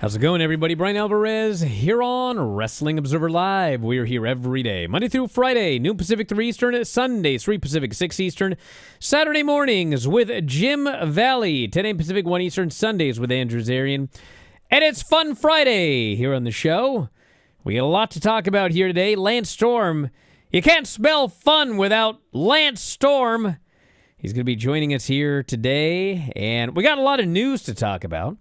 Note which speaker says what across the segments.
Speaker 1: How's it going, everybody? Bryan Alvarez here on Wrestling Observer Live. We're here every day, Monday through Friday, noon Pacific, 3 Eastern, Sundays, 3 Pacific, 6 Eastern, Saturday mornings with Jim Valley, 10 a.m. Pacific, 1 Eastern, Sundays with Andrew Zarian. And it's Fun Friday here on the show. We got a lot to talk about here today. Lance Storm. You can't spell fun without Lance Storm. He's going to be joining us here today, and we got a lot of news to talk about.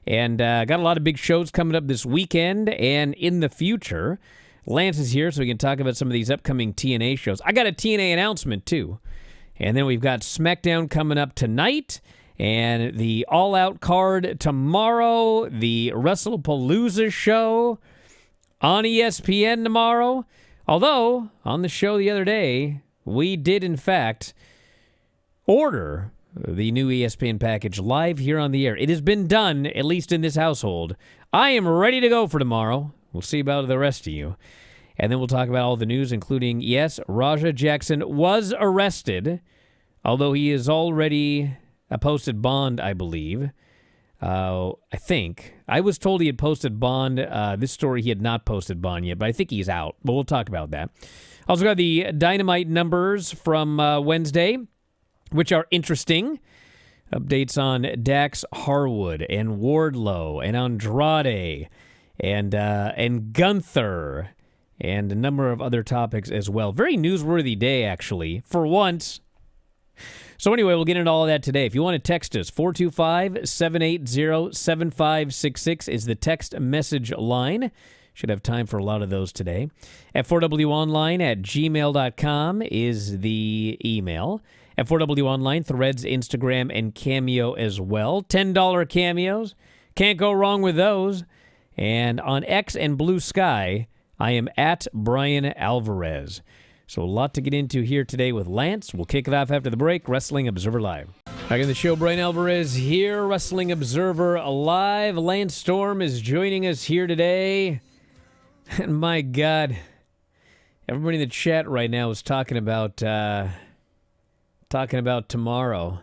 Speaker 1: And got a lot of big shows coming up this weekend and in the future. Lance is here so we can talk about some of these upcoming TNA shows. I got a TNA announcement, too. And then we've got SmackDown coming up tonight and the All Out card tomorrow, the WrestlePalooza show on ESPN tomorrow. Although, on the show the other day, we did, in fact, order the new ESPN package live here on the air. It has been done, at least in this household. I am ready to go for tomorrow. We'll see about the rest of you. And then we'll talk about all the news, including, yes, Raja Jackson was arrested, although he is already a posted bond, I believe. I think. I was told he had posted bond. This story, he had not posted bond yet, but I think he's out. But we'll talk about that. Also got the Dynamite numbers from Wednesday, which are interesting. Updates on Dax Harwood and Wardlow and Andrade and Gunther and a number of other topics as well. Very newsworthy day, actually, for once. So anyway, we'll get into all of that today. If you want to text us, 425-780-7566 is the text message line. Should have time for a lot of those today. F4WOnline@gmail.com is the email. F4W Online, Threads, Instagram, and Cameo as well. $10 cameos. Can't go wrong with those. And on X and Blue Sky, I am at Bryan Alvarez. So a lot to get into here today with Lance. We'll kick it off after the break. Wrestling Observer Live. Back in the show, Bryan Alvarez here. Wrestling Observer Live. Lance Storm is joining us here today. And my God, everybody in the chat right now is talking about tomorrow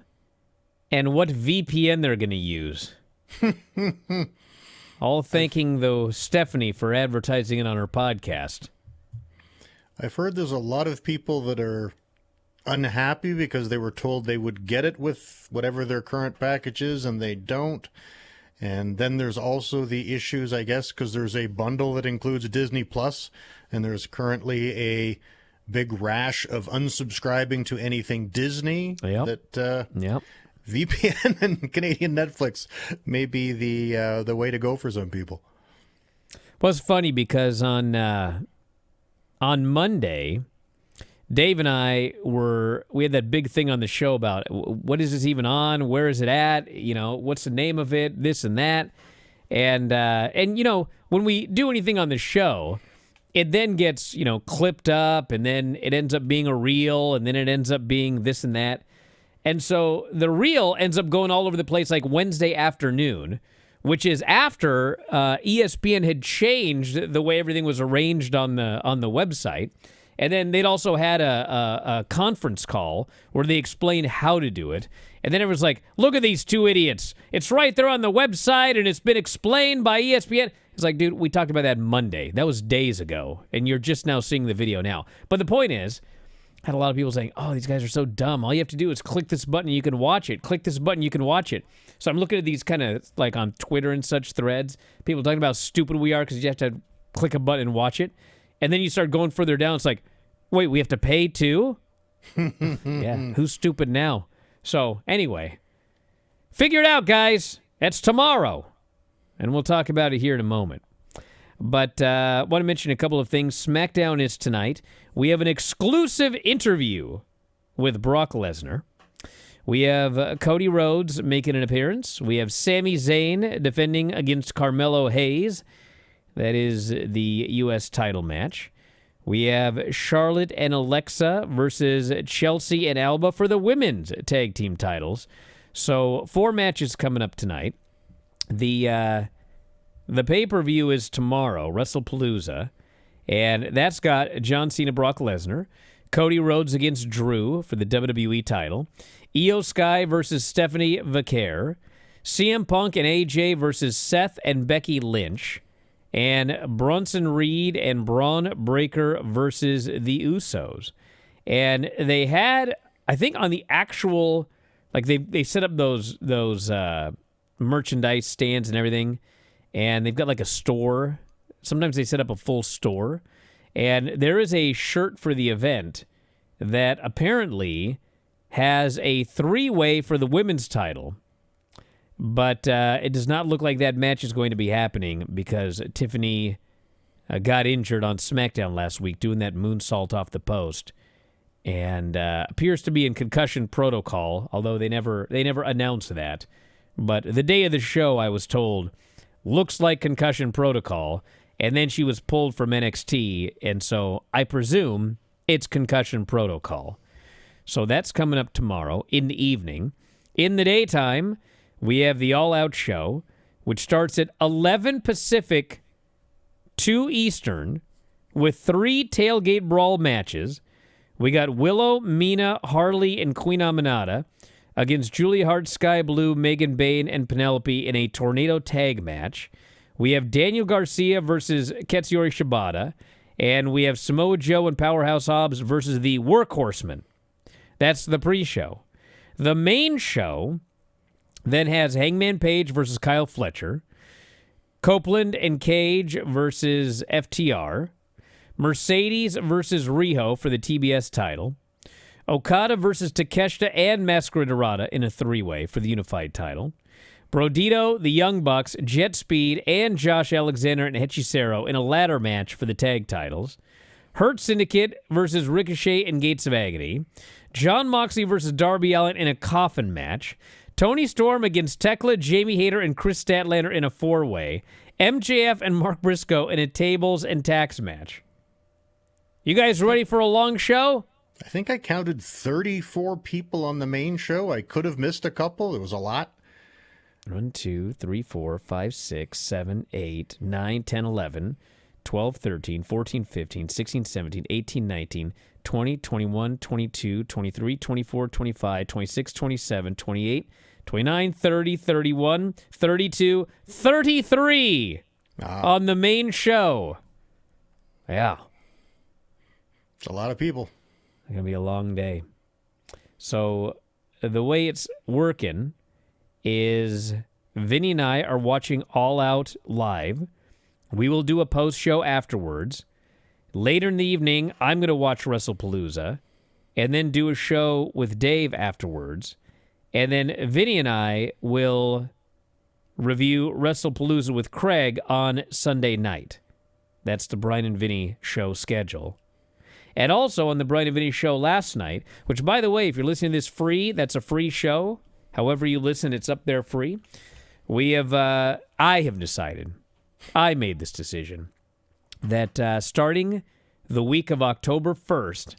Speaker 1: and what VPN they're going to use. All thanking, though, Stephanie for advertising it on her podcast.
Speaker 2: I've heard there's a lot of people that are unhappy because they were told they would get it with whatever their current package is, and they don't. And then there's also the issues, I guess, because there's a bundle that includes Disney Plus, and there's currently a big rash of unsubscribing to anything Disney.
Speaker 1: Yep.
Speaker 2: VPN and Canadian Netflix may be the way to go for some people.
Speaker 1: Well, it's funny because on Monday, Dave and I we had that big thing on the show about what is this even on? Where is it at? You know, what's the name of it? This and that. And you know, when we do anything on the show, it then gets, clipped up, and then it ends up being a reel, and then it ends up being this and that. And so the reel ends up going all over the place like Wednesday afternoon, which is after ESPN had changed the way everything was arranged on the website. And then they'd also had a conference call where they explained how to do it. And then it was like, look at these two idiots. It's right there on the website, and it's been explained by ESPN. It's like, dude, we talked about that Monday. That was days ago, and you're just now seeing the video now. But the point is, I had a lot of people saying, oh, these guys are so dumb. All you have to do is click this button, and you can watch it. Click this button, you can watch it. So I'm looking at these kind of, like on Twitter and such threads, people talking about how stupid we are because you have to click a button and watch it. And then you start going further down. It's like, wait, we have to pay too? Yeah, who's stupid now? So anyway, figure it out, guys. It's tomorrow. And we'll talk about it here in a moment. But I want to mention a couple of things. SmackDown is tonight. We have an exclusive interview with Brock Lesnar. We have Cody Rhodes making an appearance. We have Sami Zayn defending against Carmelo Hayes. That is the U.S. title match. We have Charlotte and Alexa versus Chelsea and Alba for the women's tag team titles. So 4 matches coming up tonight. The pay-per-view is tomorrow, WrestlePalooza, and that's got John Cena, Brock Lesnar, Cody Rhodes against Drew for the WWE title, Io Sky versus Stephanie Vaquer, CM Punk and AJ versus Seth and Becky Lynch. And Bronson Reed and Braun Breaker versus the Usos. And they had, I think on the actual, like they set up those merchandise stands and everything, and they've got like a store. Sometimes they set up a full store. And there is a shirt for the event that apparently has a 3-way for the women's title. But it does not look like that match is going to be happening because Tiffany got injured on SmackDown last week doing that moonsault off the post, and appears to be in concussion protocol. Although they never announced that. But the day of the show, I was told, looks like concussion protocol, and then she was pulled from NXT, and so I presume it's concussion protocol. So that's coming up tomorrow in the evening. In the daytime, we have the All Out show, which starts at 11 Pacific, 2 Eastern, with 3 tailgate brawl matches. We got Willow, Mina, Harley, and Queen Aminata against Julia Hart, Sky Blue, Megan Bayne, and Penelope in a tornado tag match. We have Daniel Garcia versus Katsuyori Shibata, and we have Samoa Joe and Powerhouse Hobbs versus the Workhorsemen. That's the pre-show. The main show then has Hangman Page versus Kyle Fletcher, Copeland and Cage versus FTR, Mercedes versus Riho for the TBS title, Okada versus Takeshita and Masquerade Dorada in a 3-way for the unified title, Brodito, the Young Bucks, Jet Speed, and Josh Alexander and Hechicero in a ladder match for the tag titles, Hurt Syndicate versus Ricochet and Gates of Agony, Jon Moxley versus Darby Allin in a coffin match, Tony Storm against Tekla, Jamie Hayter, and Chris Statlander in a 4-way, MJF and Mark Briscoe in a tables and tax match. You guys ready for a long show?
Speaker 2: I think I counted 34 people on the main show. I could have missed a couple. It was a lot.
Speaker 1: 1, 2, 3, 4, 5, 6, 7, 8, 9, 10, 11, 12, 13, 14, 15, 16, 17, 18, 19, 20, 21, 22, 23, 24, 25, 26, 27, 28, 29, 30, 31, 32, 33 on the main show. Yeah.
Speaker 2: It's a lot of people.
Speaker 1: It's going to be a long day. So the way it's working is Vinny and I are watching All Out live. We will do a post-show afterwards. Later in the evening, I'm going to watch WrestlePalooza and then do a show with Dave afterwards. And then Vinny and I will review WrestlePalooza with Craig on Sunday night. That's the Bryan and Vinny show schedule. And also on the Bryan and Vinny show last night, which, by the way, if you're listening to this free, that's a free show. However you listen, it's up there free. We have, I have decided, I made this decision, that starting the week of October 1st,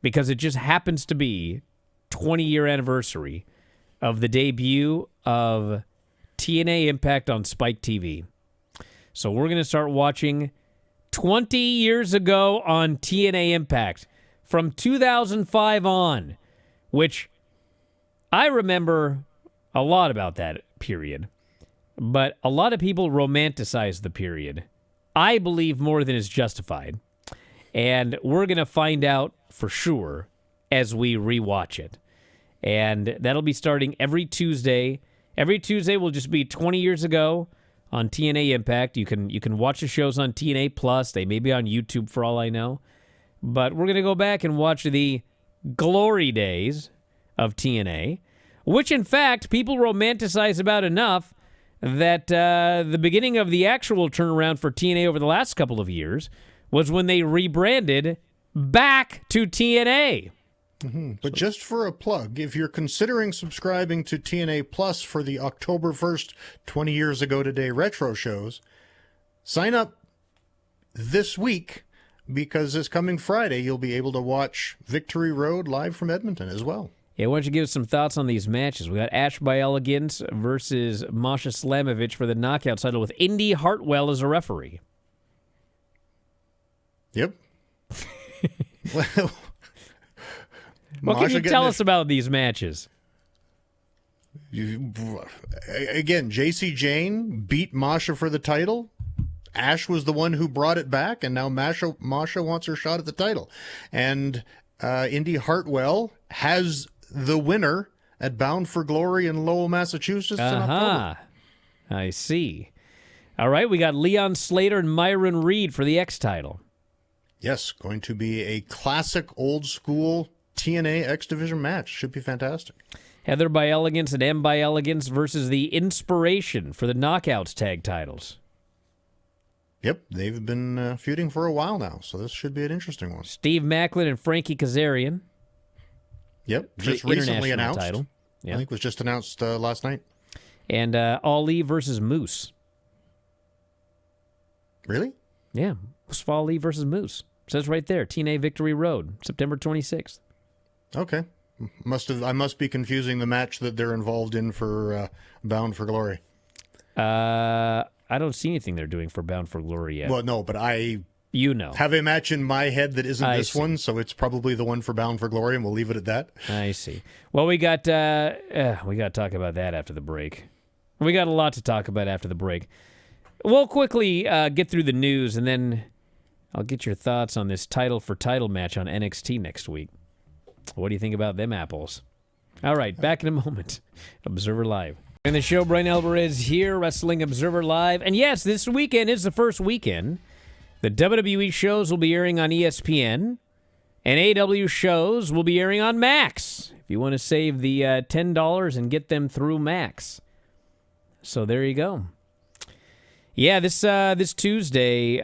Speaker 1: because it just happens to be 20-year anniversary of the debut of TNA Impact on Spike TV. So we're going to start watching 20 years ago on TNA Impact from 2005 on, which I remember a lot about that period, but a lot of people romanticize the period. I believe more than is justified, and we're going to find out for sure as we rewatch it. And that'll be starting every Tuesday. Every Tuesday will just be 20 years ago on TNA Impact. You can watch the shows on TNA Plus. They may be on YouTube for all I know. But we're going to go back and watch the glory days of TNA, which, in fact, people romanticize about enough that the beginning of the actual turnaround for TNA over the last couple of years was when they rebranded back to TNA.
Speaker 2: Mm-hmm. But just for a plug, if you're considering subscribing to TNA Plus for the October 1st, 20 years ago today retro shows, sign up this week, because this coming Friday, you'll be able to watch Victory Road live from Edmonton as well.
Speaker 1: Yeah, why don't you give us some thoughts on these matches? We got Ash by Elegance versus Masha Slamovich for the knockout title with Indy Hartwell as a referee.
Speaker 2: Yep.
Speaker 1: What can you tell us about these matches?
Speaker 2: Again, JC Jane beat Masha for the title. Ash was the one who brought it back, and now Masha wants her shot at the title. And Indy Hartwell has the winner at Bound for Glory in Lowell, Massachusetts in October.
Speaker 1: I see. All right, we got Leon Slater and Myron Reed for the X title.
Speaker 2: Yes, going to be a classic old-school TNA X Division match. Should be fantastic.
Speaker 1: Heather by Elegance and M by Elegance versus the Inspiration for the Knockouts tag titles.
Speaker 2: Yep, they've been feuding for a while now, so this should be an interesting one.
Speaker 1: Steve Macklin and Frankie Kazarian.
Speaker 2: Yep, just recently announced.
Speaker 1: Title. Yep.
Speaker 2: I think it was just announced last night.
Speaker 1: And Ali versus Moose.
Speaker 2: Really?
Speaker 1: Yeah, Mustafa Ali versus Moose. Says right there, TNA Victory Road, September 26th.
Speaker 2: Okay. I must be confusing the match that they're involved in for Bound for Glory.
Speaker 1: I don't see anything they're doing for Bound for Glory yet.
Speaker 2: Well, no, but I have a match in my head that isn't this one, so it's probably the one for Bound for Glory, and we'll leave it at that.
Speaker 1: I see. Well, we got to talk about that after the break. We got a lot to talk about after the break. We'll quickly get through the news, and then I'll get your thoughts on this title for title match on NXT next week. What do you think about them apples? All right, back in a moment. Observer Live. In the show, Bryan Alvarez here, Wrestling Observer Live. And yes, this weekend is the first weekend. The WWE shows will be airing on ESPN, and AW shows will be airing on Max. If you want to save the $10 and get them through Max. So there you go. Yeah, this Tuesday,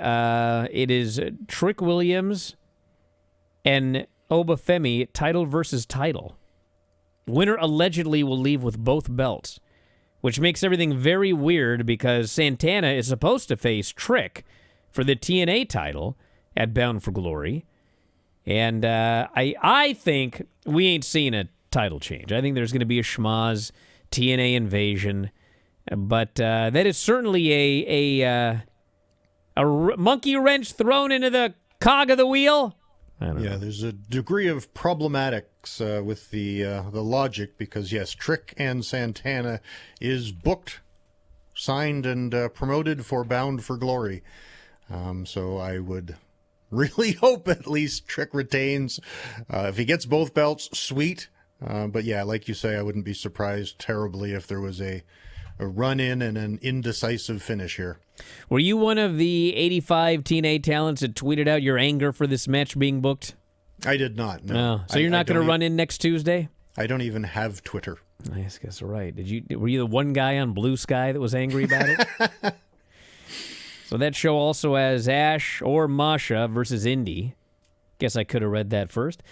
Speaker 1: it is Trick Williams and Obafemi, title versus title. Winner allegedly will leave with both belts, which makes everything very weird because Santana is supposed to face Trick for the TNA title at Bound for Glory. And I think we ain't seen a title change. I think there's going to be a schmaz TNA invasion. But that is certainly a monkey wrench thrown into the cog of the wheel. I don't know.
Speaker 2: There's a degree of problematics with the logic because, yes, Trick and Santana is booked, signed, and promoted for Bound for Glory. So I would really hope at least Trick retains. If he gets both belts, sweet. But yeah, like you say, I wouldn't be surprised terribly if there was a run-in and an indecisive finish here.
Speaker 1: Were you one of the 85 TNA talents that tweeted out your anger for this match being booked?
Speaker 2: I did not, no.
Speaker 1: So you're not going to run in next Tuesday?
Speaker 2: I don't even have Twitter.
Speaker 1: I guess right. Were you the one guy on Blue Sky that was angry about it? So that show also has Ash or Masha versus Indy. Guess I could have read that first.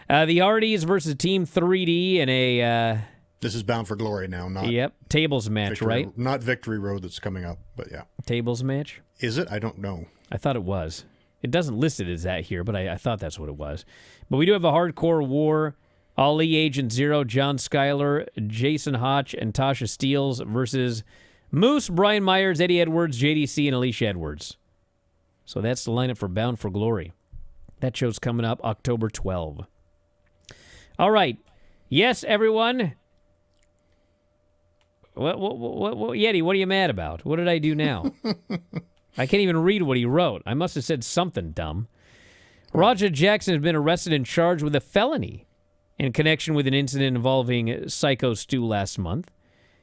Speaker 1: The Hardys versus Team 3D in a...
Speaker 2: This is Bound for Glory now, not...
Speaker 1: Yep, tables match, right?
Speaker 2: Not Victory Road that's coming up, but yeah.
Speaker 1: Tables match?
Speaker 2: Is it? I don't know.
Speaker 1: I thought it was. It doesn't list it as that here, but I thought that's what it was. But we do have a hardcore war. Ali, Agent Zero, John Schuyler, Jason Hotch, and Tasha Steeles versus Moose, Brian Myers, Eddie Edwards, JDC, and Alicia Edwards. So that's the lineup for Bound for Glory. That show's coming up October 12. All right. Yes, everyone... What, Yeti, what are you mad about? What did I do now? I can't even read what he wrote. I must have said something dumb. Raja Jackson has been arrested and charged with a felony in connection with an incident involving Psycho Stu last month.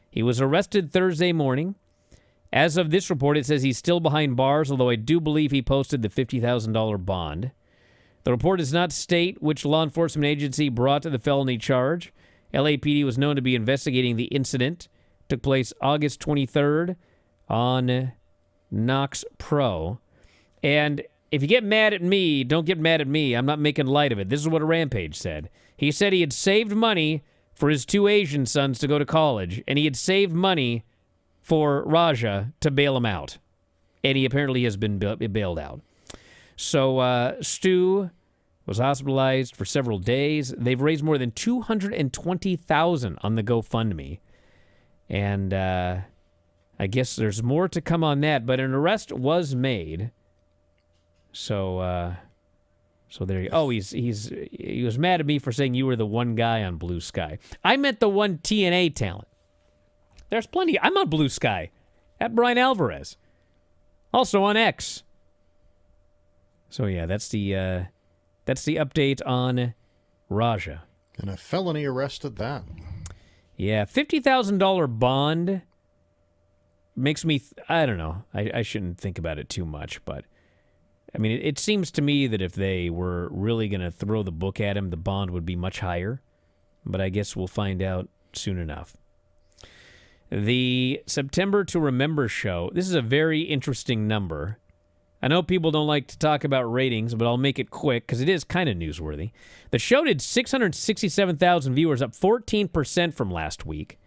Speaker 1: He was arrested Thursday morning. As of this report, it says he's still behind bars, although I do believe he posted the $50,000 bond. The report does not state which law enforcement agency brought the felony charge. LAPD was known to be investigating the incident. Took place August 23rd on Knox Pro. And if you get mad at me, don't get mad at me. I'm not making light of it. This is what Rampage said. He said he had saved money for his two Asian sons to go to college, and he had saved money for Raja to bail him out. And he apparently has been bailed out. So Stu was hospitalized for several days. They've raised more than $220,000 on the GoFundMe. And I guess there's more to come on that, but an arrest was made. So there you go. Oh, he was mad at me for saying you were the one guy on Blue Sky. I meant the one TNA talent. There's plenty. I'm on Blue Sky at Bryan Alvarez. Also on X. So yeah, that's the update on Raja.
Speaker 2: And a felony arrest at that.
Speaker 1: Yeah, $50,000 bond makes me, I don't know. I shouldn't think about it too much, but I mean, it seems to me that if they were really going to throw the book at him, the bond would be much higher. But I guess we'll find out soon enough. The September to Remember show, this is a very interesting number. I know people don't like to talk about ratings, but I'll make it quick because it is kind of newsworthy. The show did 667,000 viewers, up 14% from last week.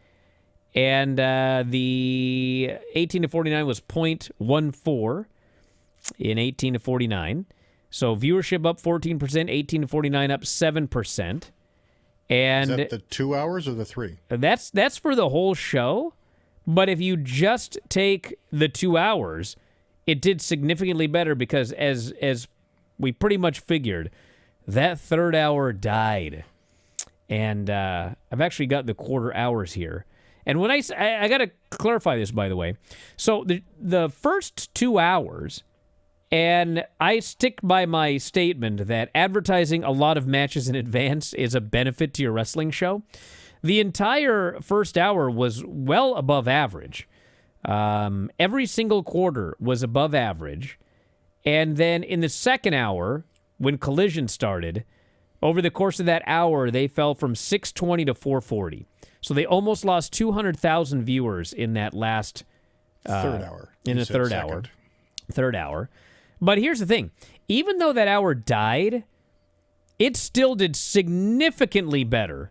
Speaker 1: And the 18 to 49 was 0.14 in 18 to 49. So viewership up 14%, 18 to 49 up 7%. And
Speaker 2: is that the 2 hours or the 3?
Speaker 1: That's for the whole show. But if you just take the 2 hours, it did significantly better because as we pretty much figured, that third hour died. And I've actually got the quarter hours here. And when I got to clarify this, by the way. So the first 2 hours, and I stick by my statement that advertising a lot of matches in advance is a benefit to your wrestling show. The entire first hour was well above average. Every single quarter was above average. And then in the second hour, when Collision started, over the course of that hour, they fell from 620 to 440. So they almost lost 200,000 viewers in that last
Speaker 2: third hour.
Speaker 1: In the third hour. Third hour. But here's the thing. Even though that hour died, it still did significantly better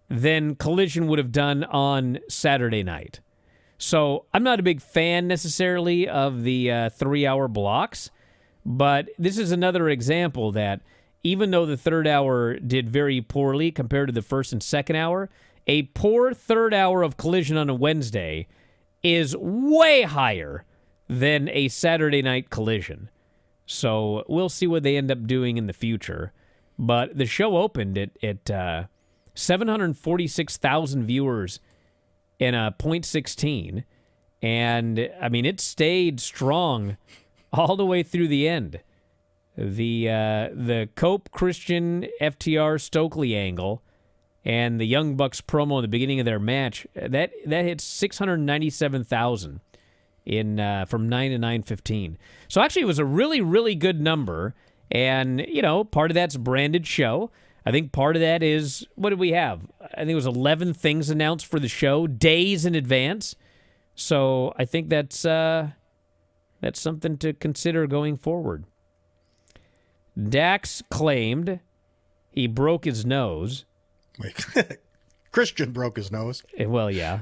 Speaker 1: than Collision would have done on Saturday night. So I'm not a big fan necessarily of the 3-hour blocks, but this is another example that even though the third hour did very poorly compared to the first and second hour, a poor third hour of Collision on a Wednesday is way higher than a Saturday night Collision. So we'll see what they end up doing in the future. But the show opened at 746,000 viewers in a .16. And, I mean, it stayed strong all the way through the end. The Cope, Christian, FTR, Stokely angle and the Young Bucks promo in the beginning of their match, that hit 697,000 from 9 to 9:15. So actually it was a really, really good number. And, you know, part of that's branded show. I think part of that is, what did we have? I think it was 11 things announced for the show, days in advance. So I think that's something to consider going forward. Dax claimed he broke his nose.
Speaker 2: Wait, Christian broke his nose.
Speaker 1: Well, yeah.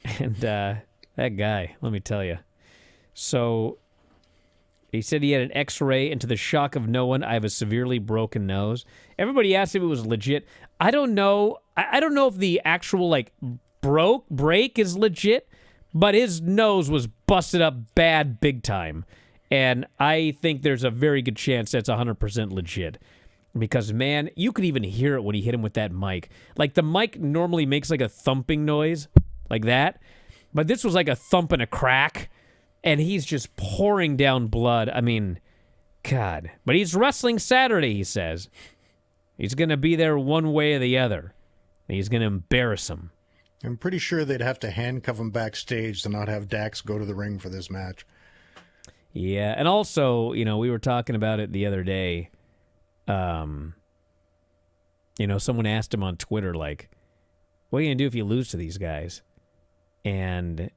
Speaker 1: And that guy, let me tell you. So he said he had an x-ray, and to the shock of no one, I have a severely broken nose. Everybody asked if it was legit. I don't know. I don't know if the actual, break is legit, but his nose was busted up bad big time. And I think there's a very good chance that's 100% legit. Because, man, you could even hear it when he hit him with that mic. Like, the mic normally makes, a thumping noise, like that. But this was like a thump and a crack. And he's just pouring down blood. I mean, God. But he's wrestling Saturday, he says. He's going to be there one way or the other. And he's going to embarrass him.
Speaker 2: I'm pretty sure they'd have to handcuff him backstage to not have Dax go to the ring for this match.
Speaker 1: Yeah, and also, we were talking about it the other day. Someone asked him on Twitter, what are you going to do if you lose to these guys? And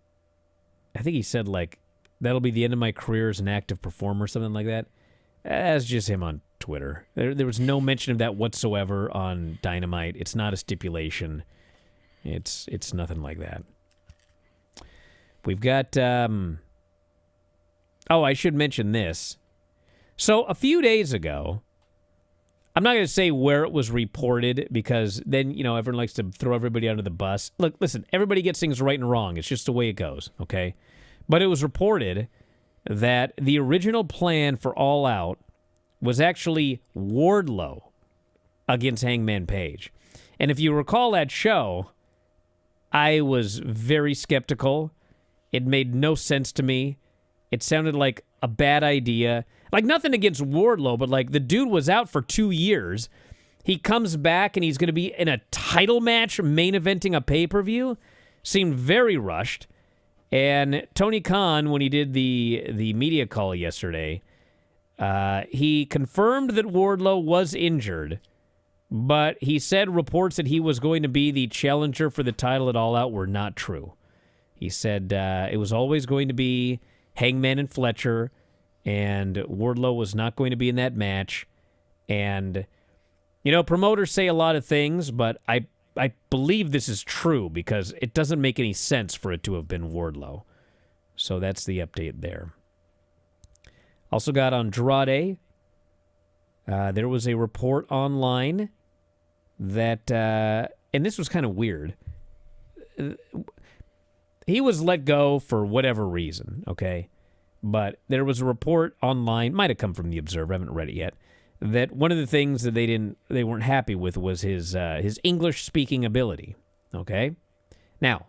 Speaker 1: I think he said, that'll be the end of my career as an active performer, something like that. That's just him on Twitter. There was no mention of that whatsoever on Dynamite. It's not a stipulation. It's nothing like that. We've got... I should mention this. So a few days ago, I'm not going to say where it was reported because then, everyone likes to throw everybody under the bus. Look, listen, everybody gets things right and wrong. It's just the way it goes, okay? But it was reported that the original plan for All Out was actually Wardlow against Hangman Page. And if you recall that show, I was very skeptical. It made no sense to me. It sounded like a bad idea. Like, nothing against Wardlow, but like the dude was out for 2 years. He comes back and he's going to be in a title match main eventing a pay-per-view. Seemed very rushed. And Tony Khan, when he did the media call yesterday, he confirmed that Wardlow was injured, but he said reports that he was going to be the challenger for the title at All Out were not true. He said it was always going to be Hangman and Fletcher, and Wardlow was not going to be in that match. And, you know, promoters say a lot of things, but I believe this is true because it doesn't make any sense for it to have been Wardlow. So that's the update there. Also got Andrade. There was a report online that, and this was kind of weird. He was let go for whatever reason, okay? But there was a report online, might have come from the Observer, I haven't read it yet, that one of the things that they weren't happy with was his English speaking ability, okay? Now,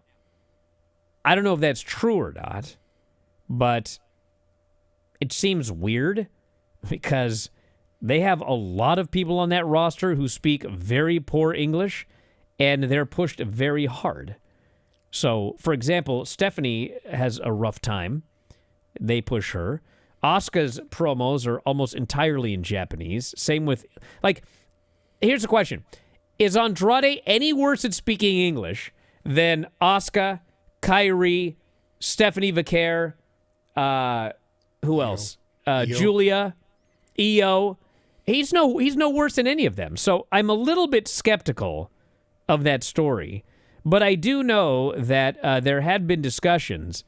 Speaker 1: I don't know if that's true or not, but it seems weird because they have a lot of people on that roster who speak very poor English, and they're pushed very hard. So, for example, Stephanie has a rough time. They push her. Asuka's promos are almost entirely in Japanese. Same with, like, here's the question. Is Andrade any worse at speaking English than Asuka, Kairi, Stephanie Vicaire, who else? Julia, Io. He's no worse than any of them. So I'm a little bit skeptical of that story. But I do know that there had been discussions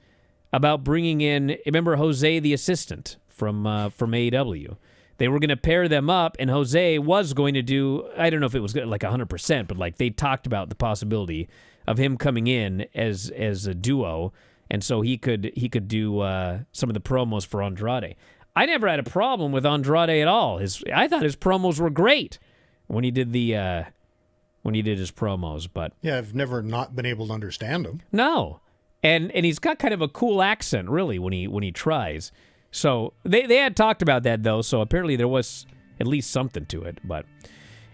Speaker 1: about bringing in, remember Jose the assistant from AEW. They were going to pair them up, and Jose was going to do, I don't know if it was like 100%, but like they talked about the possibility of him coming in as a duo, and so he could do some of the promos for Andrade. I never had a problem with Andrade at all. I thought his promos were great when he did his promos, but
Speaker 2: yeah, I've never not been able to understand him.
Speaker 1: No. And he's got kind of a cool accent, really, when he tries. So they had talked about that, though, so apparently there was at least something to it. But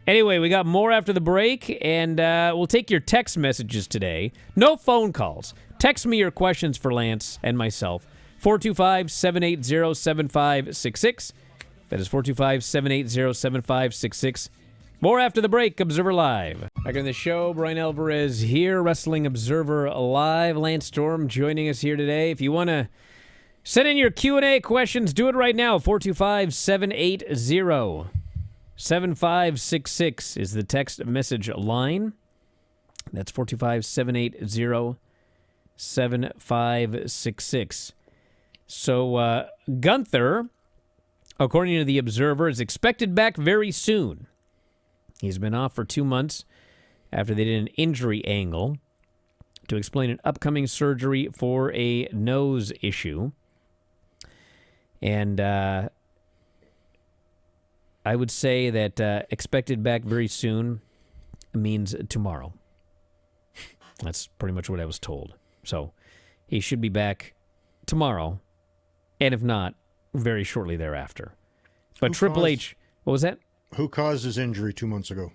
Speaker 1: anyway, we got more after the break, and we'll take your text messages today. No phone calls. Text me your questions for Lance and myself. 425-780-7566. That is 425-780-7566. More after the break, Observer Live. Back on the show, Bryan Alvarez here, Wrestling Observer Live. Lance Storm joining us here today. If you want to send in your Q&A questions, do it right now. 425-780-7566 is the text message line. That's 425-780-7566. So, Gunther, according to the Observer, is expected back very soon. He's been off for 2 months after they did an injury angle to explain an upcoming surgery for a nose issue. And I would say that expected back very soon means tomorrow. That's pretty much what I was told. So he should be back tomorrow, and if not, very shortly thereafter. But Triple H, what was that?
Speaker 2: Who caused his injury 2 months ago?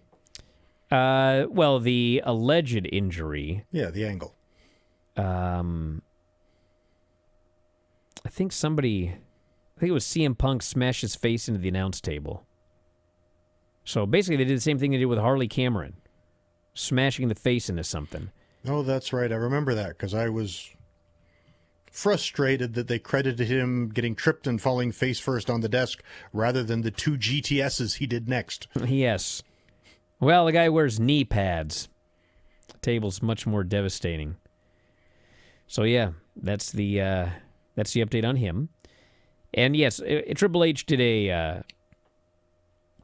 Speaker 1: Well, the alleged injury.
Speaker 2: Yeah, the angle.
Speaker 1: I think it was CM Punk smashed his face into the announce table. So basically they did the same thing they did with Harley Cameron, smashing the face into something.
Speaker 2: Oh, that's right. I remember that because I was frustrated that they credited him getting tripped and falling face first on the desk rather than the 2 GTSs he did next.
Speaker 1: Yes. Well, the guy wears knee pads. The table's much more devastating. So yeah, that's the update on him. And yes, Triple H did a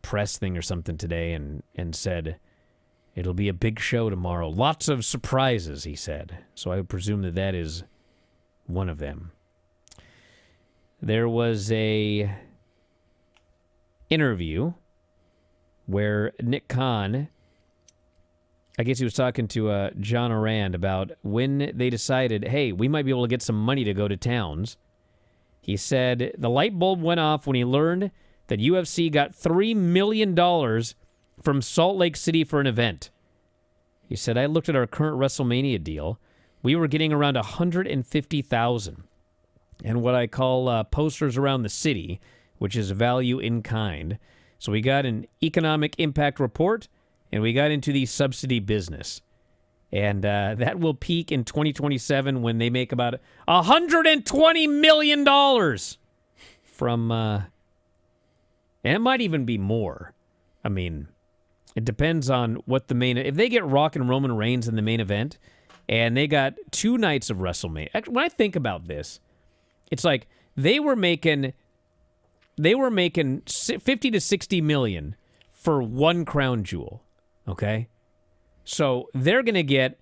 Speaker 1: press thing or something today and said it'll be a big show tomorrow. Lots of surprises, he said. So I would presume that is one of them. There was a interview where Nick Khan I guess he was talking to John Arand about when they decided, hey, we might be able to get some money to go to towns. He said the light bulb went off when he learned that UFC got $3 million from Salt Lake City for an event. He said, I looked at our current WrestleMania deal. We were getting around $150,000. And what I call posters around the city, which is value in kind. So we got an economic impact report, and we got into the subsidy business. And that will peak in 2027 when they make about $120 million from, and it might even be more. I mean, it depends on what the main, if they get Rock and Roman Reigns in the main event, and they got 2 nights of WrestleMania. Actually, when I think about this, it's like they were making 50 to 60 million for one crown jewel, okay? So they're going to get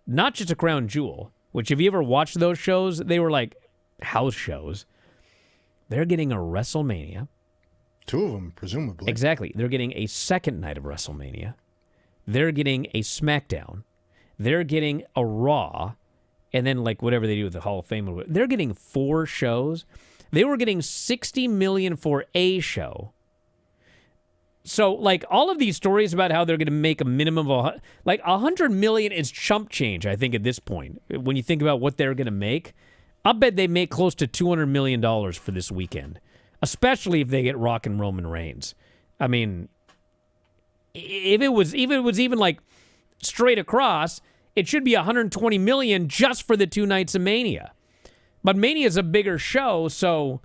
Speaker 1: not just a crown jewel, which if you ever watched those shows, they were like house shows. They're getting a WrestleMania.
Speaker 2: 2 of them, presumably.
Speaker 1: Exactly. They're getting a second night of WrestleMania. They're getting a SmackDown. They're getting a Raw. And then like whatever they do with the Hall of Fame. They're getting 4 shows. They were getting $60 million for a show. So, like, all of these stories about how they're going to make a minimum of, like, $100 million is chump change, I think, at this point. When you think about what they're going to make, I'll bet they make close to $200 million for this weekend, especially if they get Rock and Roman Reigns. I mean, if it was even like straight across, it should be $120 million just for the 2 nights of Mania. But Mania's a bigger show, so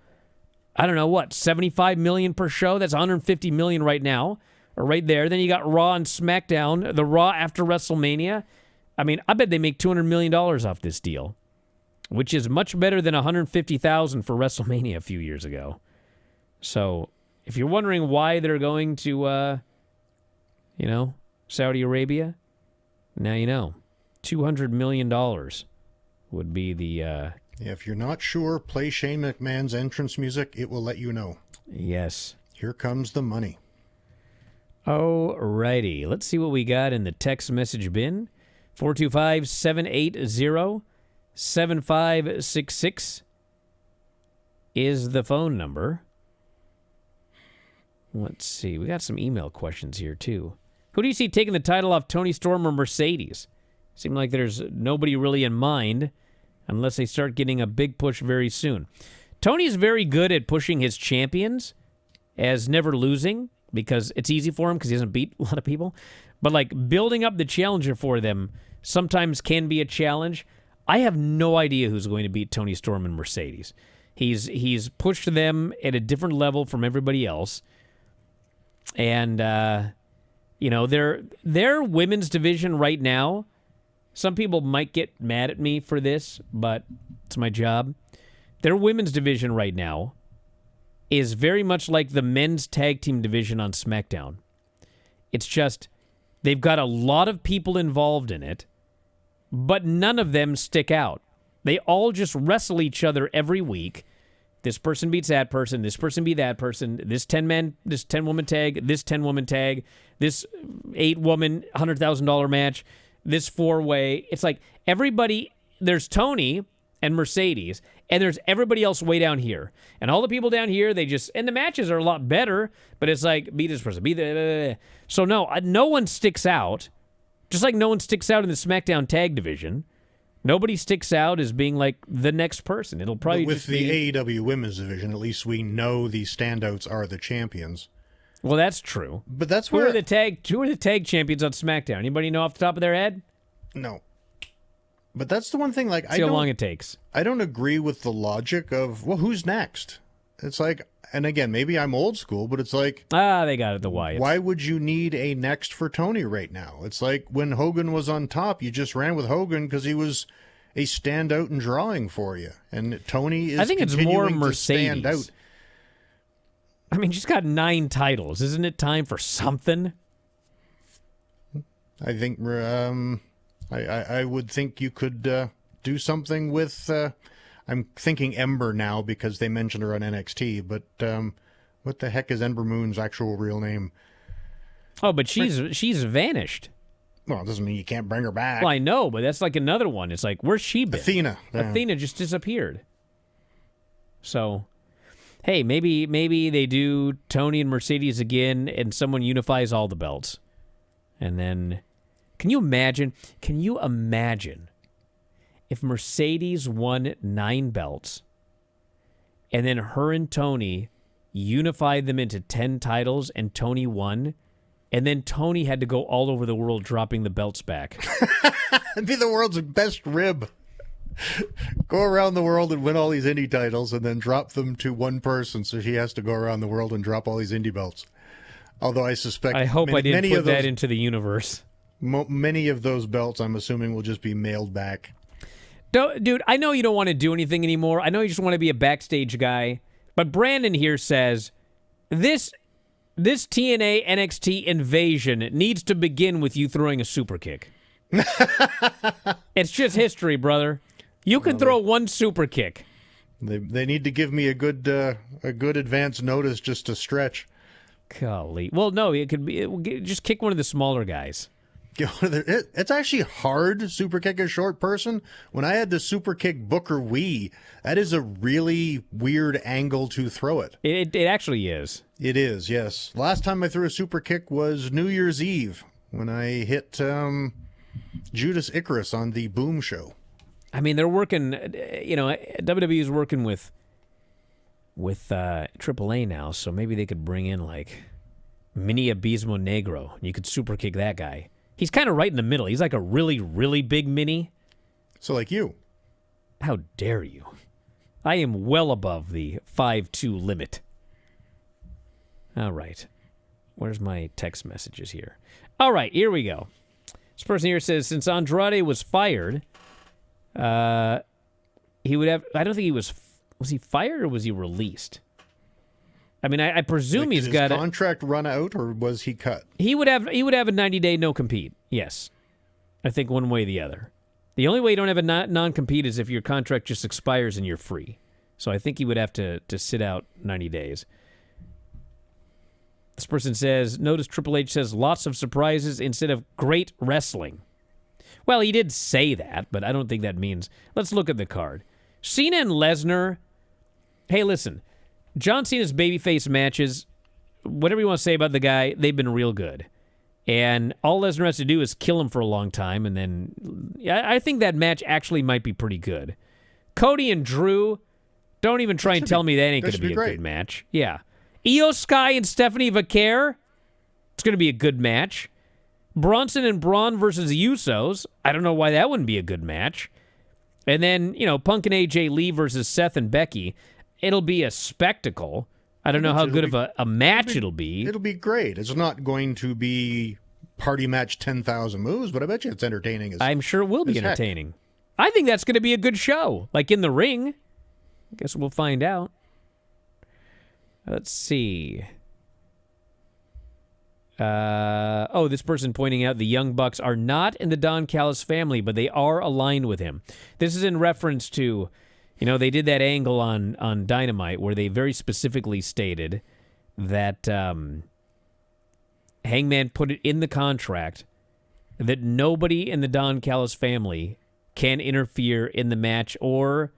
Speaker 1: I don't know what, $75 million per show? That's $150 million right now, or right there. Then you got Raw and SmackDown, the Raw after WrestleMania. I mean, I bet they make $200 million off this deal, which is much better than $150,000 for WrestleMania a few years ago. So, if you're wondering why they're going to, Saudi Arabia, now you know. $200 million would be the...
Speaker 2: If you're not sure, play Shane McMahon's entrance music. It will let you know.
Speaker 1: Yes.
Speaker 2: Here comes the money.
Speaker 1: Alrighty. Let's see what we got in the text message bin. 425-780-7566 is the phone number. Let's see. We got some email questions here, too. Who do you see taking the title off Tony Storm or Mercedes? Seems like there's nobody really in mind unless they start getting a big push very soon. Tony's very good at pushing his champions as never losing because it's easy for him because he doesn't beat a lot of people. But, like, building up the challenger for them sometimes can be a challenge. I have no idea who's going to beat Tony Storm and Mercedes. He's pushed them at a different level from everybody else. And, their women's division right now, some people might get mad at me for this, but it's my job. Their women's division right now is very much like the men's tag team division on SmackDown. It's just they've got a lot of people involved in it, but none of them stick out. They all just wrestle each other every week. This person beats that person, this person beat that person, this 10-woman tag, this 10-woman tag, this 8-woman $100,000 match, this 4-way. It's like everybody, there's Tony and Mercedes, and there's everybody else way down here. And all the people down here, and the matches are a lot better, but it's like, beat this person, beat the... So no one sticks out, just like no one sticks out in the SmackDown tag division. Nobody sticks out as being like the next person. It'll probably
Speaker 2: with
Speaker 1: just
Speaker 2: the
Speaker 1: be...
Speaker 2: AEW women's division, at least we know the standouts are the champions.
Speaker 1: Well, that's true.
Speaker 2: But that's
Speaker 1: who
Speaker 2: where...
Speaker 1: are the tag champions on SmackDown? Anybody know off the top of their head?
Speaker 2: No. But that's the one thing, like,
Speaker 1: See how long it takes.
Speaker 2: I don't agree with the logic of, well, who's next? It's like, and again, maybe I'm old school, but it's like...
Speaker 1: they got it, the Wyatts.
Speaker 2: Why would you need a next for Tony right now? It's like when Hogan was on top, you just ran with Hogan because he was a standout and drawing for you. And Tony is
Speaker 1: I think it's more Mercedes.
Speaker 2: Stand out.
Speaker 1: I mean, she's got 9 titles. Isn't it time for something?
Speaker 2: I think I would think you could do something with... I'm thinking Ember now because they mentioned her on NXT, but what the heck is Ember Moon's actual real name?
Speaker 1: Oh, but she's vanished.
Speaker 2: Well, it doesn't mean you can't bring her back.
Speaker 1: Well, I know, but that's like another one. It's like, where's she been?
Speaker 2: Athena. Yeah.
Speaker 1: Athena just disappeared. So, hey, maybe they do Tony and Mercedes again, and someone unifies all the belts. And then, can you imagine if Mercedes won 9 belts, and then her and Tony unified them into 10 titles, and Tony won, and then Tony had to go all over the world dropping the belts back.
Speaker 2: It'd be the world's best rib. Go around the world and win all these indie titles and then drop them to one person, so she has to go around the world and drop all these indie belts. Although I suspect...
Speaker 1: I hope I didn't put that into the universe.
Speaker 2: Many of those belts, I'm assuming, will just be mailed back.
Speaker 1: Dude, I know you don't want to do anything anymore. I know you just want to be a backstage guy. But Brandon here says, This TNA NXT invasion needs to begin with you throwing a super kick. It's just history, brother. You can throw one super kick.
Speaker 2: They need to give me a good advance notice just to stretch.
Speaker 1: Golly. Well, no, it could be just kick one of the smaller guys.
Speaker 2: It's actually hard super kick a short person. When I had to super kick Booker Wee, that is a really weird angle to throw it.
Speaker 1: It actually is.
Speaker 2: It is, yes. Last time I threw a super kick was New Year's Eve when I hit Judas Icarus on the Boom Show.
Speaker 1: I mean, they're working, WWE is working with AAA now, so maybe they could bring in like Mini Abismo Negro. You could super kick that guy. He's kind of right in the middle. He's like a really, really big mini.
Speaker 2: So like you.
Speaker 1: How dare you? I am well above the 5'2" limit. All right. Where's my text messages here? All right, here we go. This person here says, since Andrade was fired, he would have... I don't think he was... Was he fired or was he released? I mean, I presume he's got...
Speaker 2: Did his contract run out or was he cut?
Speaker 1: He would have a 90-day no-compete, yes. I think one way or the other. The only way you don't have a non-compete is if your contract just expires and you're free. So I think he would have to sit out 90 days. This person says, notice Triple H says lots of surprises instead of great wrestling. Well, he did say that, but I don't think that means... Let's look at the card. Cena and Lesnar... Hey, listen. John Cena's babyface matches, whatever you want to say about the guy, they've been real good. And all Lesnar has to do is kill him for a long time, and then... I think that match actually might be pretty good. Cody and Drew, don't even try and tell me that ain't going to be a good match. Yeah. Io Sky and Stephanie Vaquer, it's going to be a good match. Bronson and Braun versus the Usos, I don't know why that wouldn't be a good match. And then, Punk and AJ Lee versus Seth and Becky, it'll be a spectacle. I don't know how good of a match it'll be.
Speaker 2: It'll be great. It's not going to be party match 10,000 moves, but I bet you it's entertaining.
Speaker 1: I'm sure it will be entertaining. I think that's going to be a good show. Like in the ring. I guess we'll find out. Let's see. This person pointing out the Young Bucks are not in the Don Callis family, but they are aligned with him. This is in reference to, they did that angle on Dynamite where they very specifically stated that Hangman put it in the contract that nobody in the Don Callis family can interfere in the match or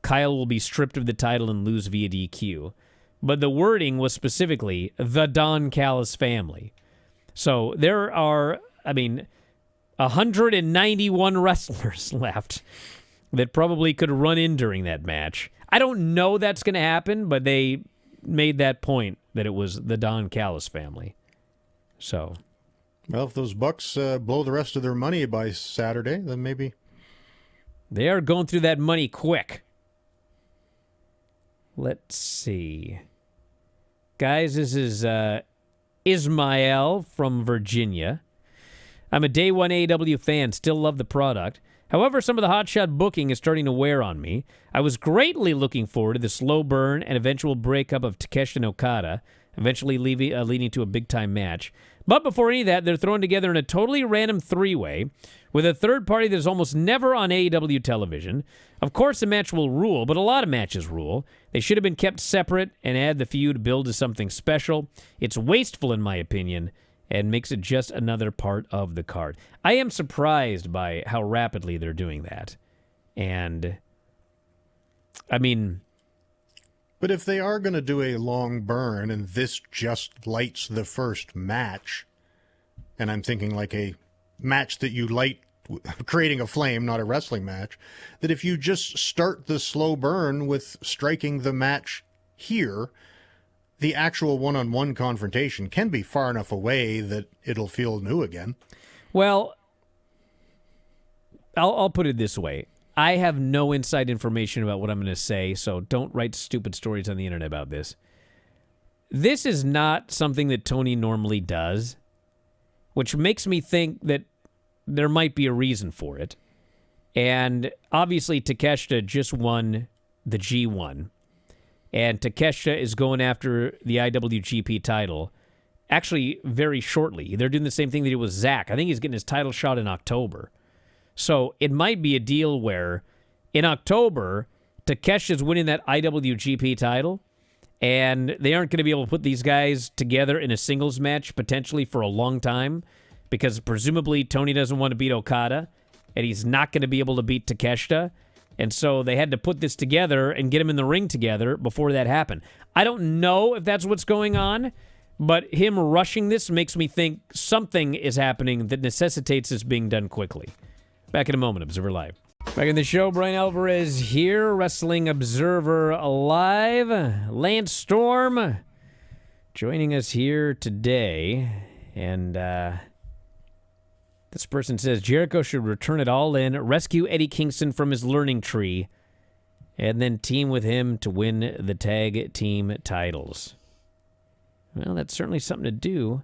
Speaker 1: Kyle will be stripped of the title and lose via DQ. But the wording was specifically the Don Callis family. So there are, 191 wrestlers left that probably could run in during that match. I don't know that's going to happen, but they made that point that it was the Don Callis family. So,
Speaker 2: well, if those Bucks blow the rest of their money by Saturday, then maybe.
Speaker 1: They are going through that money quick. Let's see. Guys, this is Ismael from Virginia. I'm a day one AEW fan, still love the product. However, some of the hotshot booking is starting to wear on me. I was greatly looking forward to the slow burn and eventual breakup of Takeshi and Okada, eventually leading to a big-time match. But before any of that, they're thrown together in a totally random three-way with a third party that is almost never on AEW television. Of course, the match will rule, but a lot of matches rule. They should have been kept separate and add the feud build to something special. It's wasteful, in my opinion, and makes it just another part of the card. I am surprised by how rapidly they're doing that. And, I mean...
Speaker 2: But if they are going to do a long burn, and this just lights the first match, and I'm thinking like a match that you light, creating a flame, not a wrestling match, that if you just start the slow burn with striking the match here, the actual one-on-one confrontation can be far enough away that it'll feel new again.
Speaker 1: Well, I'll put it this way. I have no inside information about what I'm going to say, so don't write stupid stories on the internet about this. This is not something that Tony normally does, which makes me think that there might be a reason for it. And obviously, Takeshita just won the G1. And Takeshita is going after the IWGP title, actually very shortly. They're doing the same thing they did with Zack. I think he's getting his title shot in October. So it might be a deal where in October, Takeshita's winning that IWGP title, and they aren't going to be able to put these guys together in a singles match potentially for a long time, because presumably Tony doesn't want to beat Okada, and he's not going to be able to beat Takeshita. And so they had to put this together and get him in the ring together before that happened. I don't know if that's what's going on, but him rushing this makes me think something is happening that necessitates this being done quickly. Back in a moment, Observer Live. Back in the show, Bryan Alvarez here, Wrestling Observer Live. Lance Storm joining us here today. And this person says, Jericho should return it all in, rescue Eddie Kingston from his learning tree, and then team with him to win the tag team titles. Well, that's certainly something to do.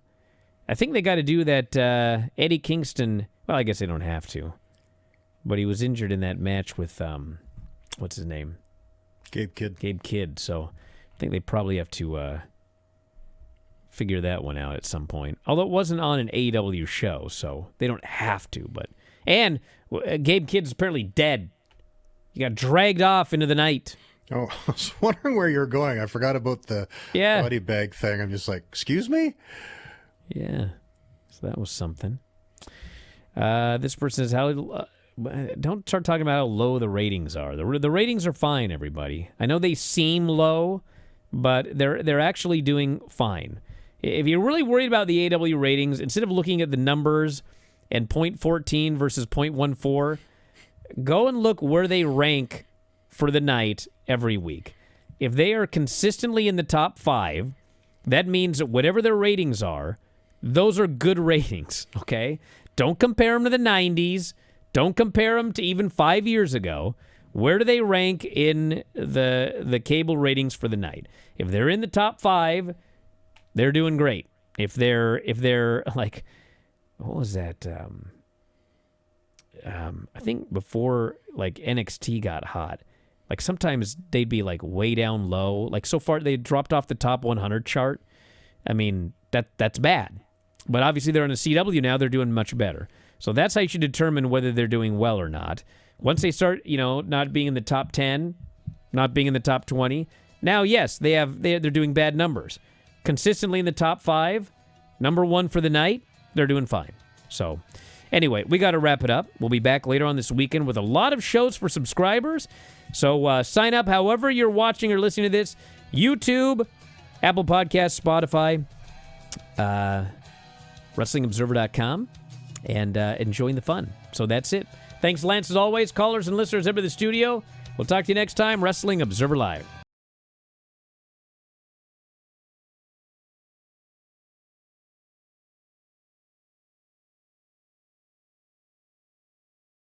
Speaker 1: I think they got to do that Eddie Kingston, well, I guess they don't have to, but he was injured in that match with, what's his name?
Speaker 2: Gabe Kidd. So I think they probably have to figure that one out at some point. Although it wasn't on an AEW show, so they don't have to. And Gabe Kidd's apparently dead. He got dragged off into the night. Oh, I was wondering where you're going. I forgot about the body bag thing. I'm just like, excuse me?
Speaker 1: Yeah. So that was something. This person says, don't start talking about how low the ratings are. The ratings are fine, everybody. I know they seem low, but they're actually doing fine. If you're really worried about the AEW ratings, instead of looking at the numbers and 0.14 versus 0.14, go and look where they rank for the night every week. If they are consistently in the top 5, that means that whatever their ratings are, those are good ratings, okay? Don't compare them to the 90s. Don't compare them to even 5 years ago. Where do they rank in the cable ratings for the night? If they're in the top 5, they're doing great. If they're like, what was that? I think before like NXT got hot, like sometimes they'd be like way down low. Like so far they dropped off the top 100 chart. I mean that's bad. But obviously they're on a CW now. They're doing much better. So that's how you should determine whether they're doing well or not. Once they start, not being in the top 10, not being in the top 20, now yes, they're doing bad numbers. Consistently in the top 5, number 1 for the night, they're doing fine. So, anyway, we got to wrap it up. We'll be back later on this weekend with a lot of shows for subscribers. So, sign up however you're watching or listening to this. YouTube, Apple Podcasts, Spotify, WrestlingObserver.com, and enjoying the fun. So that's it. Thanks, Lance, as always. Callers and listeners over to the studio. We'll talk to you next time. Wrestling Observer Live.